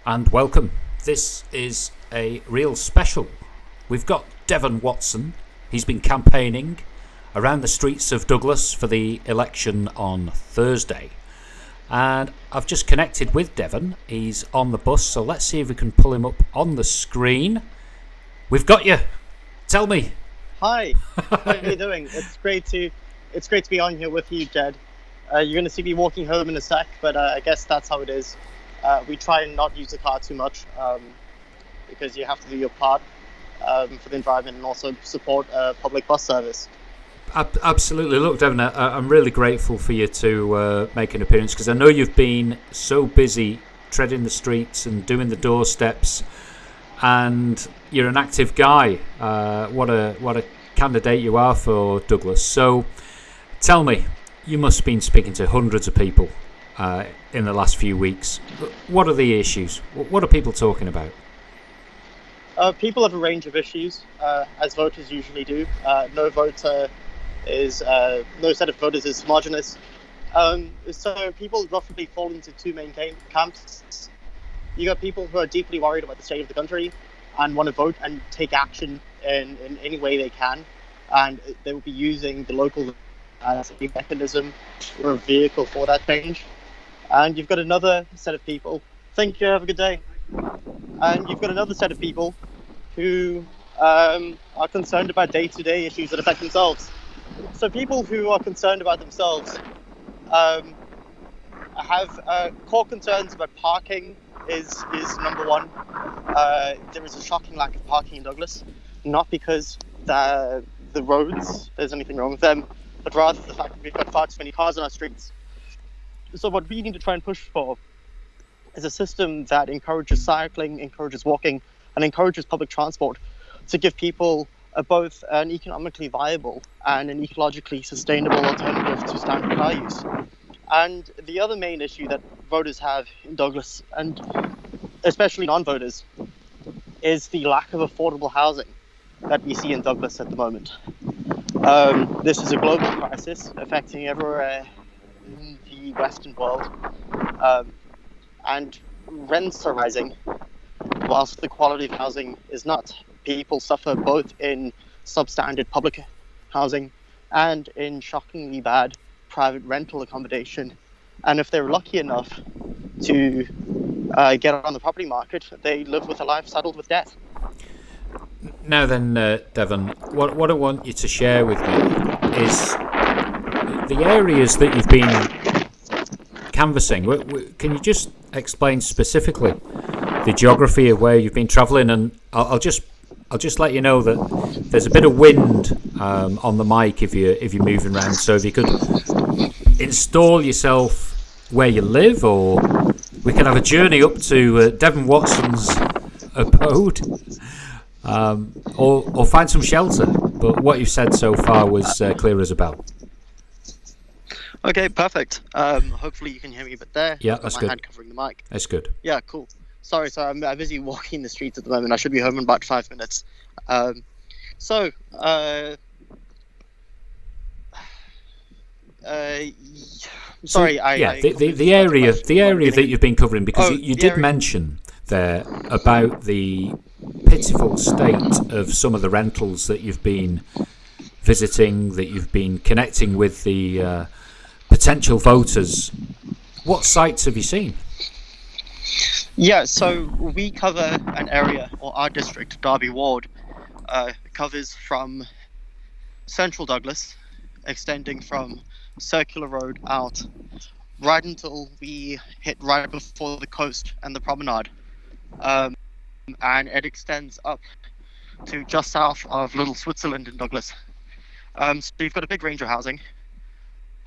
and welcome. This is a real special. We've got Devon Watson. He's been campaigning around the streets of Douglas for the election on Thursday. And I've just connected with Devon. He's on the bus, so let's see if we can pull him up on the screen. We've got you. Tell me. Hi. How are you doing? It's great to be on here with you, Jed. You're going to see me walking home in a sec, but I guess that's how it is. We try and not use the car too much because you have to do your part for the environment and also support public bus service. Absolutely. Look, Devon, I'm really grateful for you to make an appearance because I know you've been so busy treading the streets and doing the doorsteps, and you're an active guy. What a candidate you are for Douglas. So tell me, you must have been speaking to hundreds of people in the last few weeks. What are the issues? What are people talking about? People have a range of issues, as voters usually do. No set of voters is homogenous. So people roughly fall into two main camps. You got people who are deeply worried about the state of the country and want to vote and take action in any way they can, and they will be using the local as a mechanism or a vehicle for that change. And you've got another set of people. Thank you. Have a good day. And you've got another set of people who are concerned about day-to-day issues that affect themselves. So people who are concerned about themselves have core concerns about parking is number one. There is a shocking lack of parking in Douglas, not because the roads, there's anything wrong with them, but rather the fact that we've got far too many cars on our streets. So what we need to try and push for is a system that encourages cycling, encourages walking, and encourages public transport to give people both an economically viable and an ecologically sustainable alternative to standard car use. And the other main issue that voters have in Douglas, and especially non-voters, is the lack of affordable housing that we see in Douglas at the moment. This is a global crisis affecting everywhere in the Western world, and rents are rising whilst the quality of housing is not. People suffer both in substandard public housing and in shockingly bad private rental accommodation. And if they're lucky enough to get on the property market, they live with a life saddled with debt. Now then, Devon, what I want you to share with me is the areas that you've been canvassing. Can you just explain specifically the geography of where you've been travelling? And I'll just let you know that there's a bit of wind on the mic if you're moving around. So if you could install yourself where you live, or we can have a journey up to Devon Watson's abode, or find some shelter. But what you've said so far was clear as a bell. Okay, perfect. Hopefully you can hear me, but there. Yeah, that's good. My hand covering the mic. That's good. Yeah, cool. Sorry, I'm busy walking the streets at the moment. I should be home in about 5 minutes. The area that you've been covering, because you did mention there about the pitiful state of some of the rentals that you've been visiting, that you've been connecting with the potential voters. What sites have you seen? Yeah, so we cover an area, or our district, Derby Ward, covers from central Douglas, extending from Circular Road out, right until we hit right before the coast and the promenade. And it extends up to just south of Little Switzerland in Douglas. So you've got a big range of housing.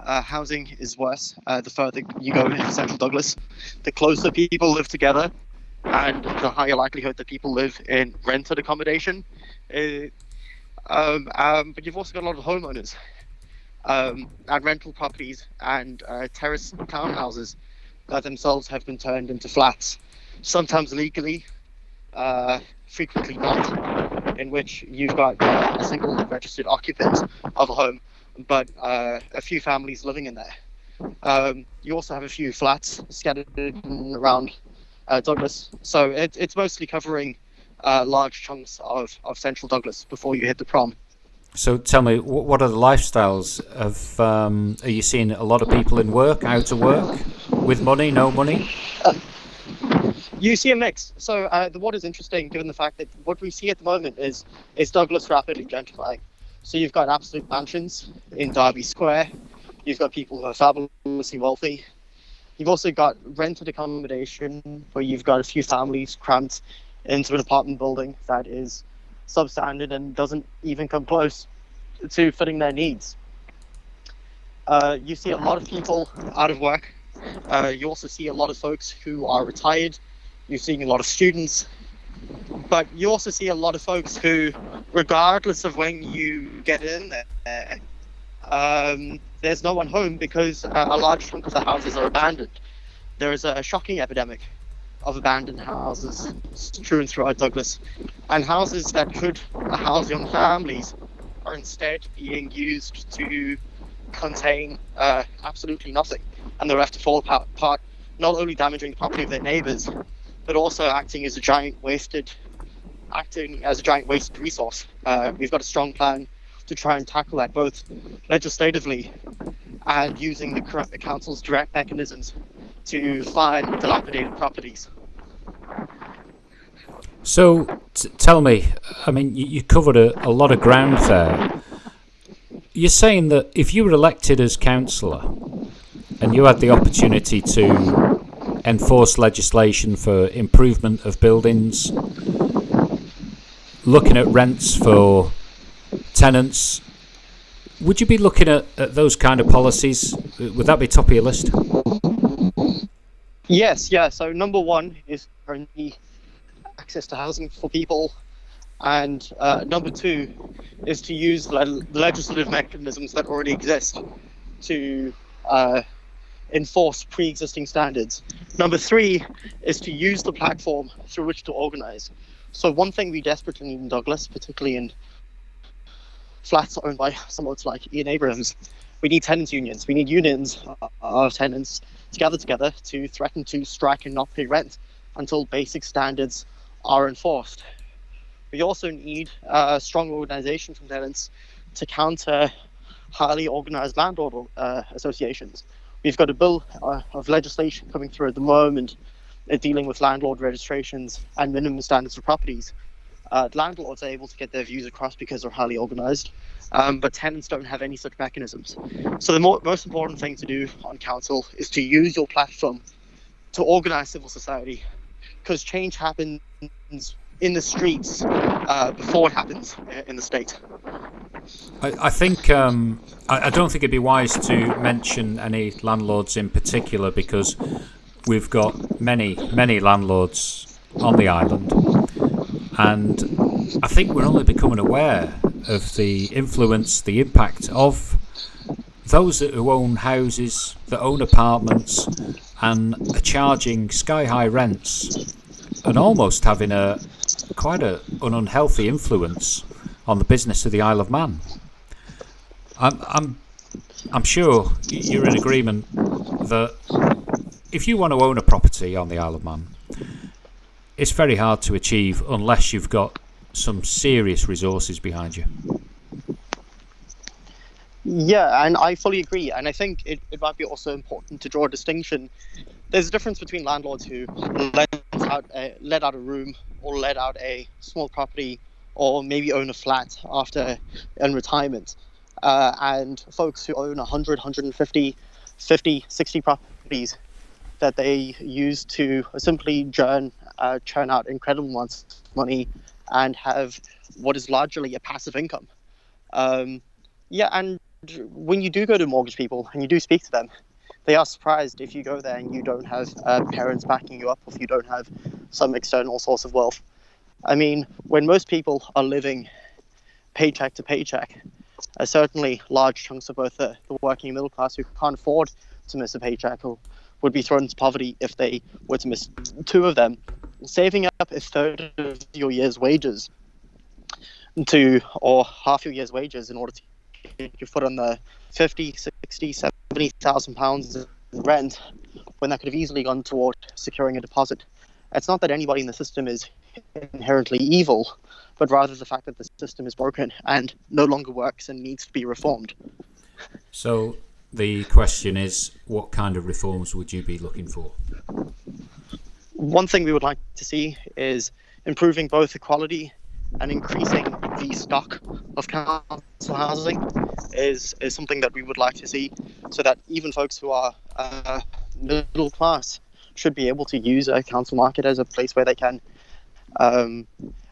Housing is worse the further you go into central Douglas. The closer people live together, and the higher likelihood that people live in rented accommodation. But you've also got a lot of homeowners and rental properties and terrace townhouses that themselves have been turned into flats, sometimes legally, frequently not, in which you've got a single registered occupant of a home, but a few families living in there. You also have a few flats scattered around Douglas. So it's mostly covering large chunks of central Douglas before you hit the prom. So tell me, what are the lifestyles of? Are you seeing a lot of people in work, out of work, with money, no money? You see a mix. So what is interesting, given the fact that what we see at the moment is Douglas rapidly gentrifying. So you've got absolute mansions in Derby Square. You've got people who are fabulously wealthy. You've also got rented accommodation where you've got a few families cramped into an apartment building that is substandard and doesn't even come close to fitting their needs. You see a lot of people out of work. You also see a lot of folks who are retired. You're seeing a lot of students. But you also see a lot of folks who, regardless of when you get in there, there's no one home because a large chunk of the houses are abandoned. There is a shocking epidemic of abandoned houses strewn throughout Douglas, and houses that could house young families are instead being used to contain absolutely nothing, and they're left to fall apart, not only damaging the property of their neighbours, but also acting as a giant wasted resource. We've got a strong plan to try and tackle that, both legislatively and using the council's direct mechanisms to find dilapidated properties. So tell me, I mean, you covered a lot of ground there. You're saying that if you were elected as councillor and you had the opportunity to enforce legislation for improvement of buildings, looking at rents for tenants, would you be looking at those kind of policies? Would that be top of your list? Yes, yeah. So number one is guarantee access to housing for people, and number two is to use the legislative mechanisms that already exist to enforce pre-existing standards. Number three is to use the platform through which to organize. So one thing we desperately need in Douglas, particularly in flats owned by someone like Ian Abrams, we need tenants unions. We need unions of tenants to gather together to threaten to strike and not pay rent until basic standards are enforced. We also need a strong organization from tenants to counter highly organized landlord associations. We've got a bill of legislation coming through at the moment dealing with landlord registrations and minimum standards for properties. Landlords are able to get their views across because they're highly organized, but tenants don't have any such mechanisms. So the most important thing to do on council is to use your platform to organize civil society, because change happens in the streets before it happens in the state. I think I don't think it'd be wise to mention any landlords in particular, because we've got many landlords on the island, and I think we're only becoming aware of the influence, the impact of those who own houses, that own apartments, and are charging sky-high rents, and almost having quite an unhealthy influence on the business of the Isle of Man. I'm sure you're in agreement that if you want to own a property on the Isle of Man, it's very hard to achieve unless you've got some serious resources behind you. Yeah, and I fully agree. And I think it might be also important to draw a distinction. There's a difference between landlords who let out a room or let out a small property or maybe own a flat after in retirement, and folks who own 100, 150, 50, 60 properties that they use to simply churn out incredible amounts of money and have what is largely a passive income. And when you do go to mortgage people and you do speak to them, they are surprised if you go there and you don't have parents backing you up, or if you don't have some external source of wealth. I mean, when most people are living paycheck to paycheck, certainly large chunks of both the working middle class who can't afford to miss a paycheck or would be thrown into poverty if they were to miss two of them. Saving up a third of your year's wages or half your year's wages in order to get your foot on the 50, 60, 70,000 pounds in rent, when that could have easily gone toward securing a deposit It's not that anybody in the system is inherently evil, but rather the fact that the system is broken and no longer works and needs to be reformed. So the question is, what kind of reforms would you be looking for? One thing we would like to see is improving both the quality and increasing the stock of council housing is something that we would like to see, so that even folks who are middle class should be able to use a council market as a place where they can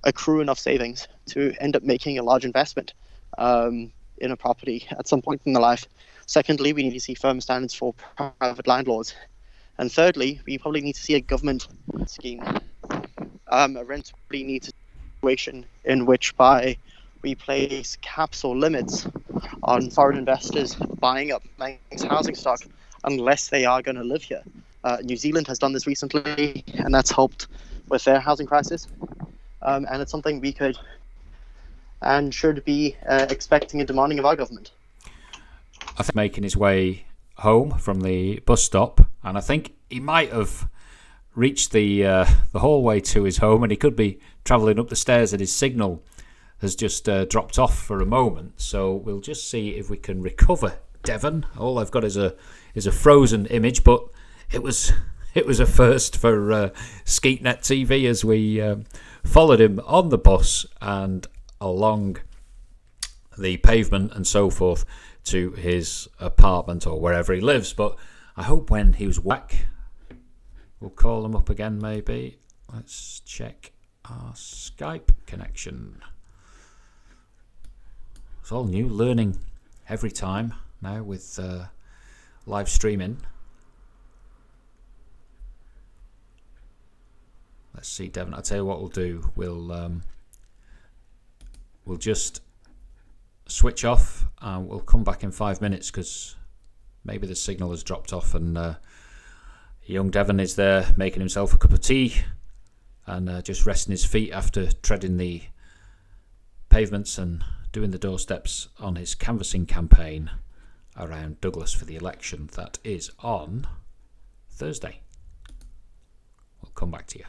accrue enough savings to end up making a large investment in a property at some point in their life. Secondly, we need to see firm standards for private landlords. And thirdly, we probably need to see a government scheme, a rent-free needs situation in which we place caps or limits on foreign investors buying up Manx housing stock unless they are going to live here. New Zealand has done this recently, and that's helped with their housing crisis. And it's something we could and should be expecting and demanding of our government. I think making his way home from the bus stop, and I think he might have reached the hallway to his home, and he could be travelling up the stairs, and his signal has just dropped off for a moment. So we'll just see if we can recover Devon. All I've got is a frozen image, but it was a first for SkeetNet TV as we followed him on the bus and along the pavement and so forth to his apartment or wherever he lives. But I hope when he was back, we'll call him up again maybe. Let's check our Skype connection. It's all new, learning every time now with live streaming. Let's see, Devon. I'll tell you what we'll do. We'll just switch off and we'll come back in 5 minutes because maybe the signal has dropped off and young Devon is there making himself a cup of tea and just resting his feet after treading the pavements and doing the doorsteps on his canvassing campaign around Douglas for the election that is on Thursday. We'll come back to you.